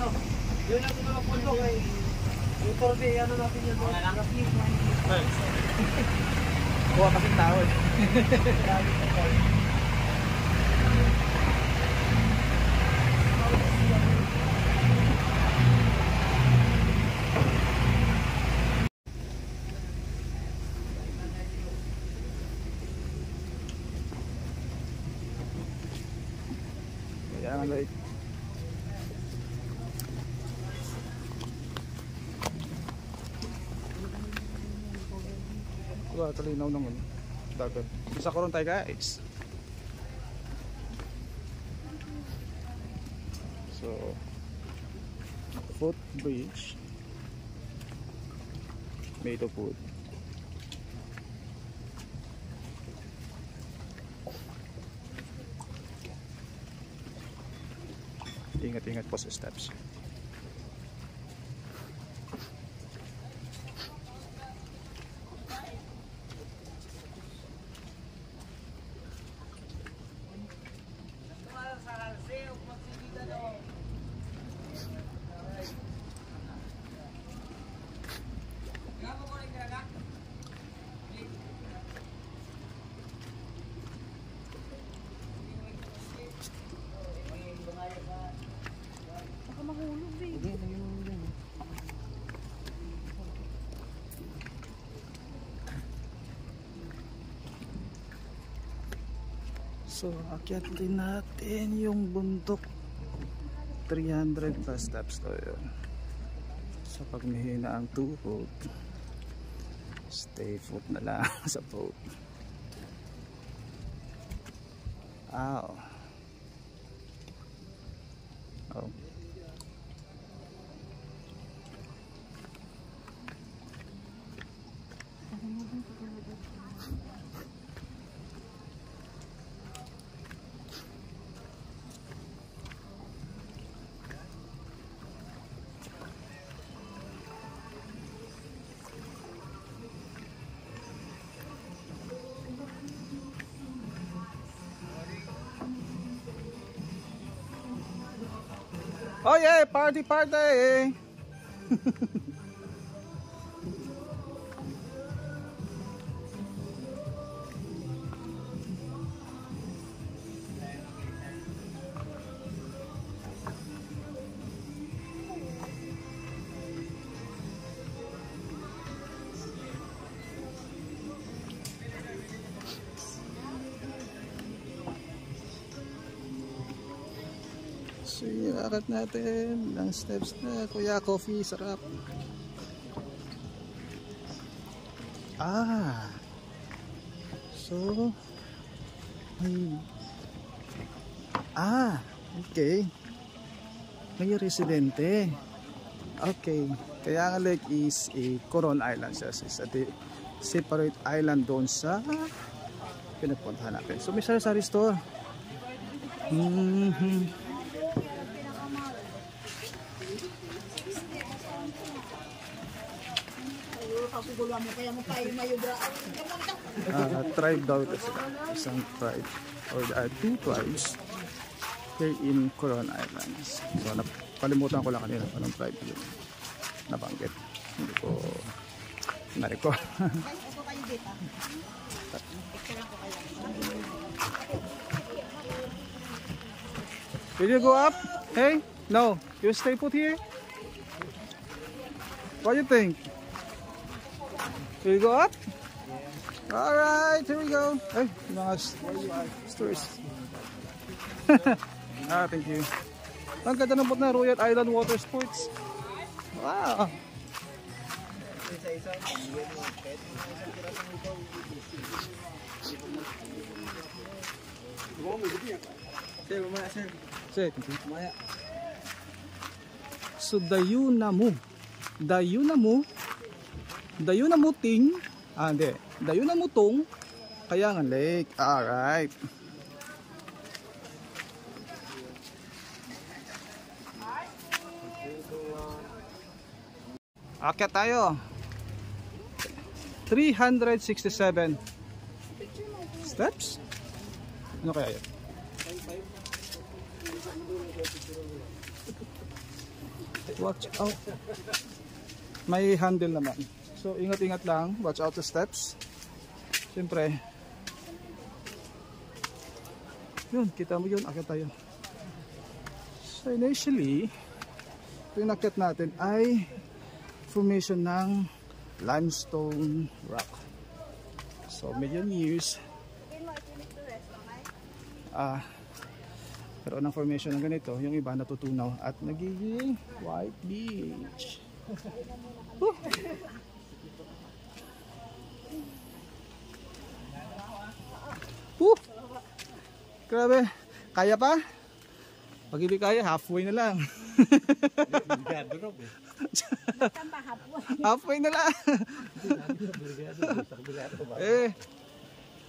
ano. Yun ang mga pundo kay yung torbe, ano natin yun. Kuha kasing tao eh. Kaya nga late. Wala, kalinaw naman dagat. Isa ko rin tayo guys. So footbridge made of wood. Ingat-ingat po sa steps. So, akyat din natin yung bundok. 300 plus steps to yun. So, pag mahina ang tuhod, stay foot na lang sa boat. Ow. Oh. Oh yeah, party party. So yung akit natin ng steps na Kuya Coffee, sarap. So okay, may residente. Okay, kaya nga lake is a Coron Island siya, is a separate island doon sa pinapuntahan natin. So may sari-sari store. Tribe daw ito sila. Isang tribe or two tribes here in Coron Islands. So napalimutan ko lang kanina anong tribe yun nabanggit. Hindi ko na-record. Will you go up? Hey? No. You stay put here? What do you think? Will you go up? Yeah. Alright, here we go. Hey, mga stories. Thank you. Ang ganda ng na Royal Island Water Sports. Wow. So Dayunamu Ting, hindi, Dayunamutong Kayangan Lake. Alright. Akyat tayo. 367 steps. Ano kaya yun? Watch out. May handle naman. So, ingat-ingat lang. Watch out the steps. Siyempre. Yun, kita mo yun. Akit tayo. So, initially, ito yung nakit natin ay formation ng limestone rock. So, million years. Pero ng formation ng ganito, yung iba natutunaw at nagiging white beach. Grabe, kaya pa? Pag hindi kaya, halfway na lang. Halfway na lang.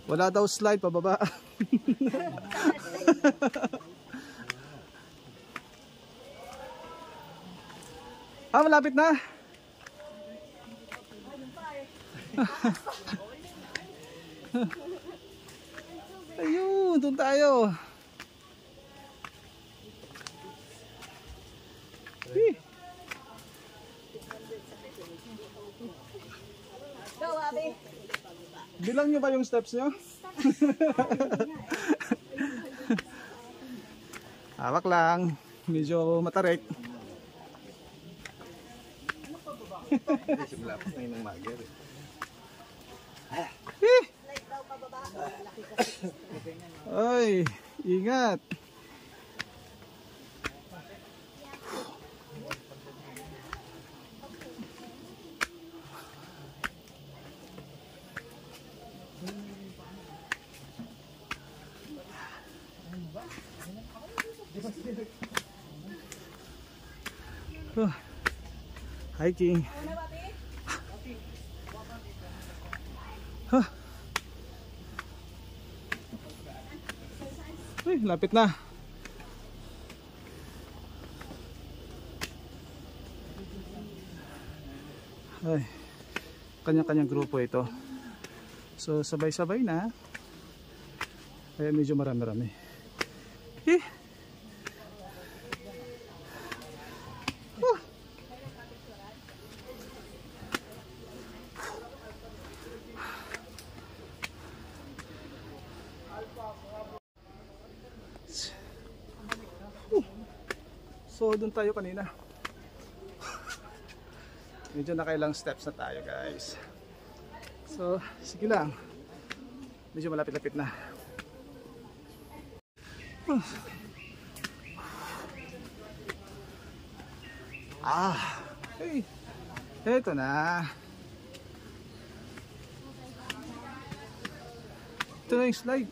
Wala daw slide pababa. Malapit na. Ayun, doon tayo. Go, Abby. Bilang nyo ba yung steps nyo? Hawak lang. Medyo matarik. Ay, ingat. Hiking. Ay, lapit na. Ay, kanya-kanyang grupo ito. So, sabay-sabay na. Kaya medyo marami-rami. So, doon tayo kanina. Medyo nakailang steps na tayo, guys. So, sige lang. Medyo malapit-lapit na. Hey, eto na. Ito na yung slide.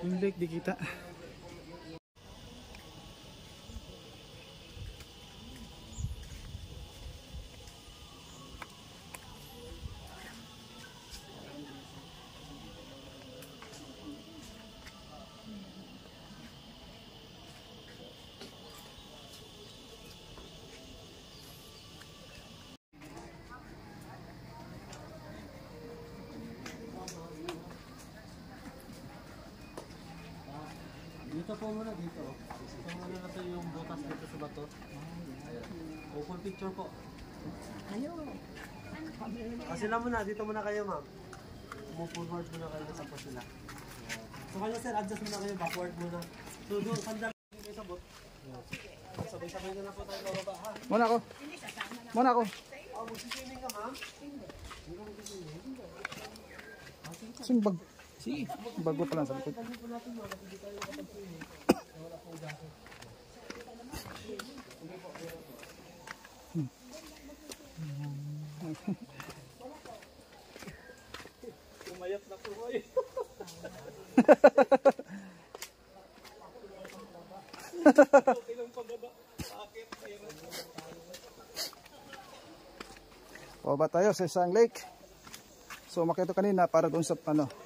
Yung lake di kita. Dito po muna, dito. Ito muna na yung butas dito sa bato. Open picture po. Ayun. Kasi lang muna, dito muna kayo ma'am. Move-forward muna kayo sa po sila. So kayo sir, adjust muna kayo, backward muna. So doon, sandal kayo sa bot. Sabay-sabay na po tayo bababa ha. Muna ako. Muna ako. Magsiswimming ka ma'am? Sing bag. Sige. Bago pa lang sa likod. Umayat na po kayo. Pababa tayo sa isang lake. So makita kanina para doon sa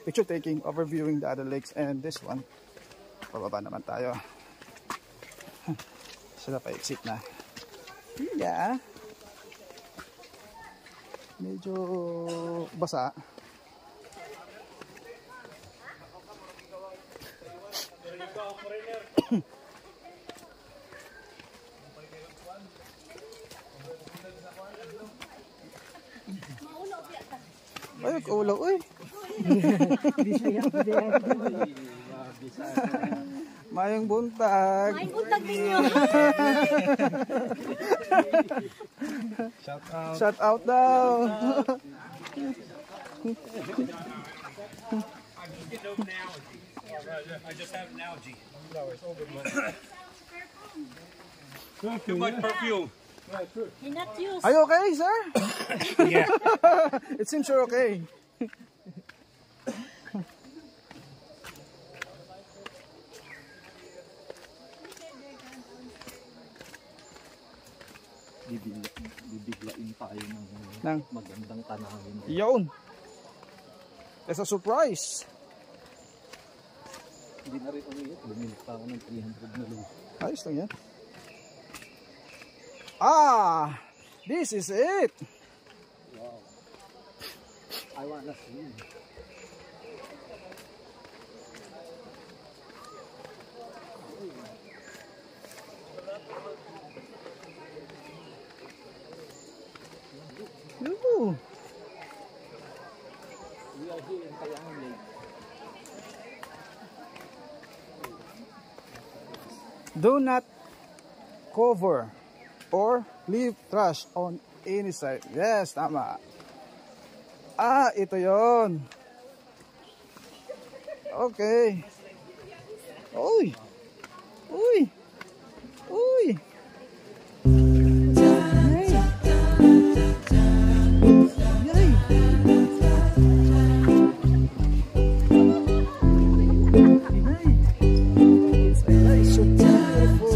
picture taking, overviewing the other lakes, and this one. Pababa naman tayo. Sila pa exit na. Yeah. medyo basa. Ay, kaulaw, uy. Mayang buntag. Mayang buntag ninyo. Shout out daw. I just have an analogy. Too much perfume. You're not used. Are you okay, sir? Yeah. It seems you're okay. Bibiglain tayo Nang magandang tanawin. yun. It's a surprise. Hindi na rin umiit. Lumilit pa ako ng 300 na low. Ayos lang yan. Ah! This is it! Wow. I wanna see. Yoo. We are here in Kayang Lake. Do not cover or leave trash on any side. Yes, tama. Ah, ito yon. Okay. Uy! Uy! Uy! Yay! Yay! Yay! So beautiful.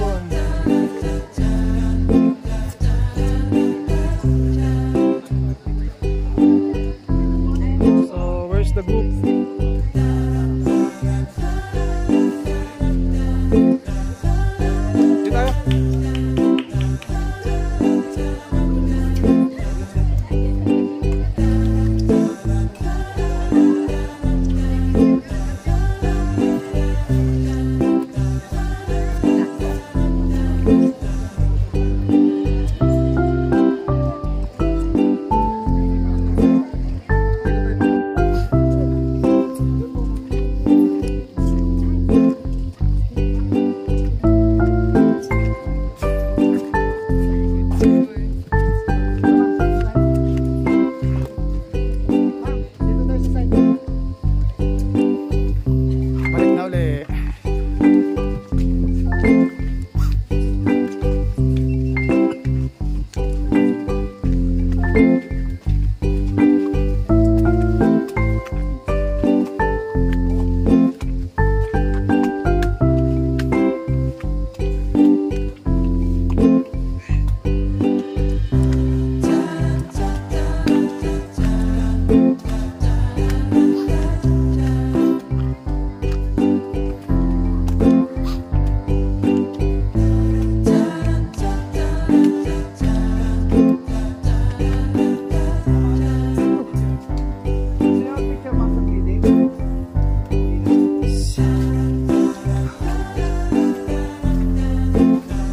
So, where's the group? Di tayo? Balik na uli.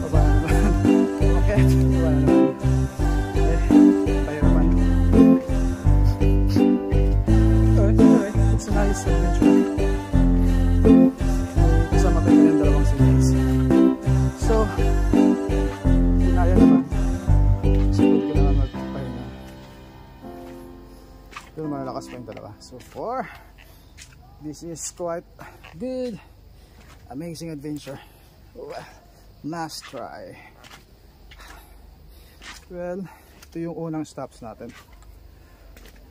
Baba na naman. Okay, baba na naman. Tayo naman. Alright, it's a nice adventure. Kasama tayo yung dalawang siblings. So, kinaya naman. Siguro ko naman magpahinga. Pero malalakas pa yung dalawa. So, this is quite good, amazing adventure. Well, last try. Well, ito yung unang stops natin.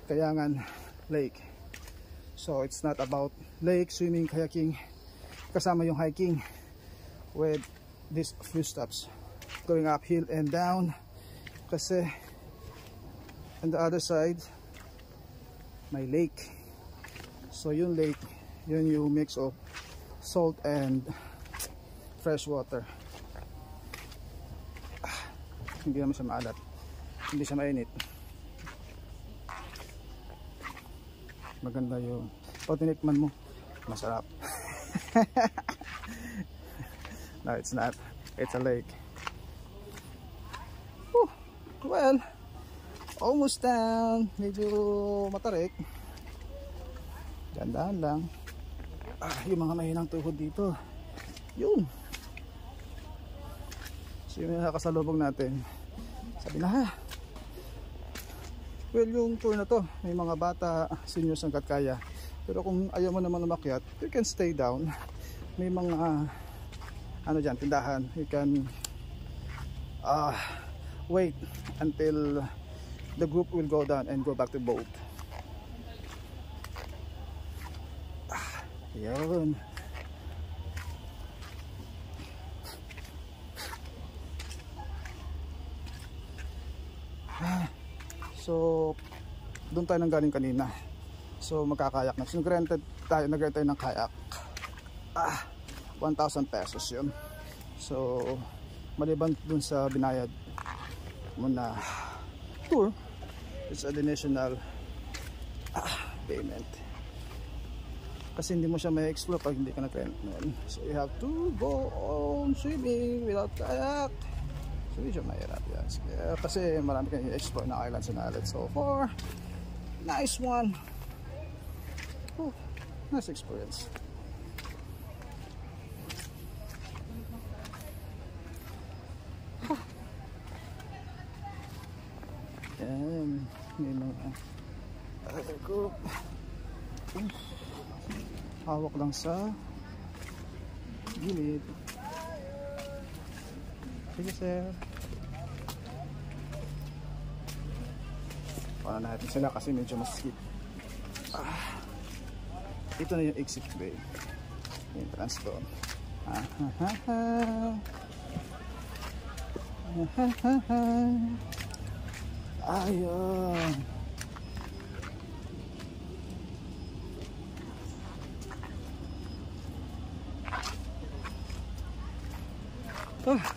Kayangan Lake. So it's not about lake, swimming, kayaking. Kasama yung hiking with these few stops. Going uphill and down. Kasi on the other side, may lake. So yung lake, yun yung mix of salt and fresh water. Hindi naman siya maalat, hindi siya mainit. maganda yung pag tinikman mo, masarap. No, it's not. It's a lake. Whew. Well, almost down. Medyo matarik. Gandaan lang. Yung mga mahinang tuhod dito. Yun. So yung nakasalubong natin. Sabi na ha. Well, yung tour na to, may mga bata, seniors hanggat kaya. Pero kung ayaw mo naman umakyat, you can stay down. May mga ano dyan, tindahan. You can wait until the group will go down and go back to boat. Yun. So doon tayo nang galing kanina. So magkakayak na. So nag-rent tayo ng kayak. 1,000 pesos yun. So maliban dun sa binayad mo na tour, it's additional payment. Kasi hindi mo siya may explore pag hindi ka nag-rent. So you have to go on swimming without kayak. So medyo mahirap yan. Kasi marami kang i-explore na islands and islets. So far, nice one. Oh, nice experience. Yan, may mga group. Hawak lang sa gilid. Sige sir. Para natin sila kasi medyo masikip. Ito na yung exit way. Entrance doon. Ayun.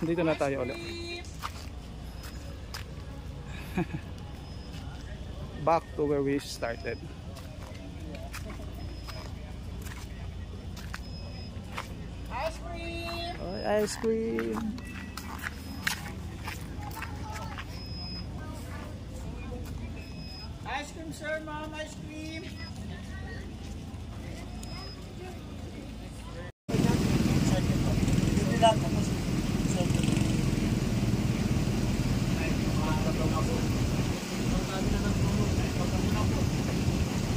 Dito na tayo ulit. Back to where we started. Ice cream! Oh, ice cream. Ice cream, sir, ma'am, ice cream!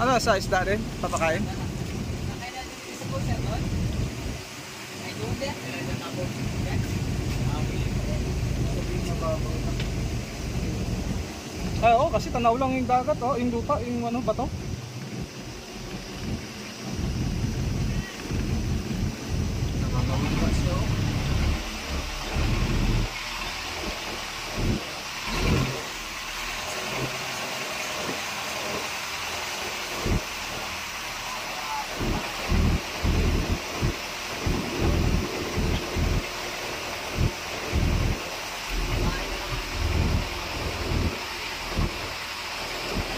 Ano sa isda rin? Papakain? Oo, kasi tanaw lang yung dagat, oh, yung lupa, yung ano, bato.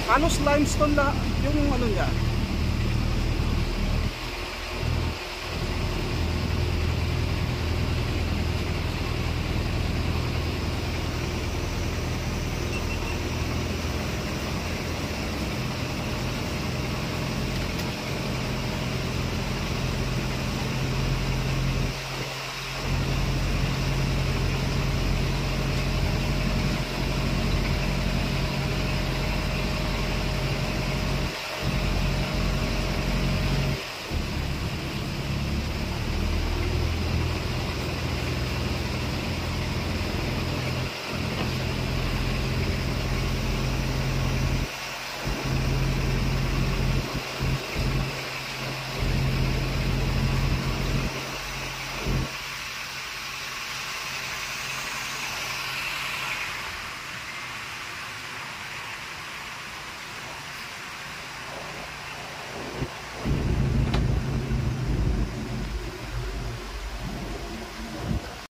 Halos limestone la yung ano niya.